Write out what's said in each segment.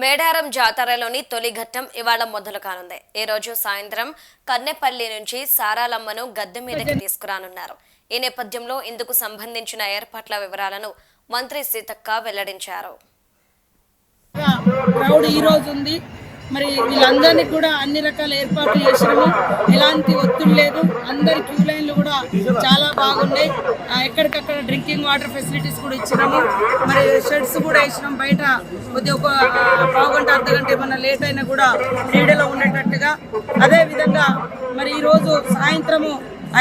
మేడారం జాతరలోని తొలి ఘట్టం ఇవాళ మొదలు కానుంది. ఈ రోజు సాయంత్రం కన్నెపల్లి నుంచి సారాలమ్మను గద్దె మీదకి తీసుకురానున్నారు. ఈ నేపథ్యంలో ఇందుకు సంబంధించిన ఏర్పాట్ల వివరాలను మంత్రి సీతక్క వెల్లడించారు. మరి వీళ్ళందరినీ కూడా అన్ని రకాల ఏర్పాట్లు చేసినాము. ఎలాంటి ఒత్తిడి లేదు. అందరి క్యూ లైన్లు కూడా చాలా బాగున్నాయి. ఎక్కడికక్కడ డ్రింకింగ్ వాటర్ ఫెసిలిటీస్ కూడా ఇచ్చినాము. మరి షెడ్స్ కూడా వేసినాం. బయట కొద్దిగా ఒక పావుగంట అర్ధగంట ఏమన్నా లేట్ అయినా కూడా నీడలో ఉండేటట్టుగా. అదేవిధంగా మరి ఈరోజు సాయంత్రము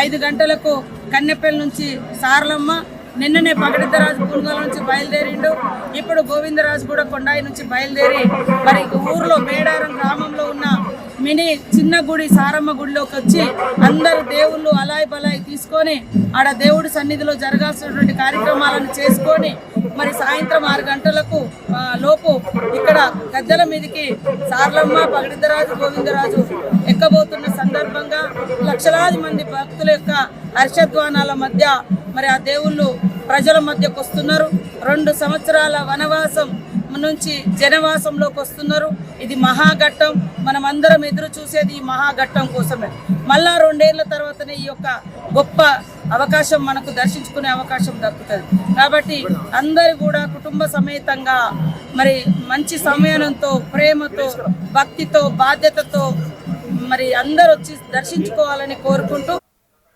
5 గంటలకు కన్నెపల్లి నుంచి సారలమ్మ, నిన్ననే పగడిద్దరాజు పునుగోల నుంచి బయలుదేరిండు. ఇప్పుడు గోవిందరాజు కూడా కొండాయి నుంచి బయలుదేరి మరి ఊర్లో మేడారం గ్రామంలో ఉన్న మినీ చిన్న గుడి సారమ్మ గుడిలోకి వచ్చి అందరు దేవుళ్ళు అలాయి బలాయి తీసుకొని ఆడ దేవుడి సన్నిధిలో జరగాల్సినటువంటి కార్యక్రమాలను చేసుకొని మరి సాయంత్రం 6 గంటలకు లోపు ఇక్కడ గద్దెల మీదకి సారలమ్మ, పగడిద్దరాజు, గోవిందరాజు ఎక్కబోతున్న సందర్భంగా లక్షలాది మంది భక్తుల యొక్క హర్షధ్వానాల మధ్య మరి ఆ దేవుళ్ళు ప్రజల మధ్యకు వస్తున్నారు. 2 సంవత్సరాల వనవాసం నుంచి జనవాసంలోకి వస్తున్నారు. ఇది మహాఘట్టం. మనం అందరం ఎదురు చూసేది ఈ మహాఘట్టం కోసమే. మళ్ళా 2 ఏళ్ల తర్వాతనే ఈ యొక్క గొప్ప అవకాశం మనకు దర్శించుకునే అవకాశం దక్కుతుంది. కాబట్టి అందరూ కూడా కుటుంబ సమేతంగా మరి మంచి సమయంతో, ప్రేమతో, భక్తితో, బాధ్యతతో మరి అందరూ వచ్చి దర్శించుకోవాలని కోరుకుంటూ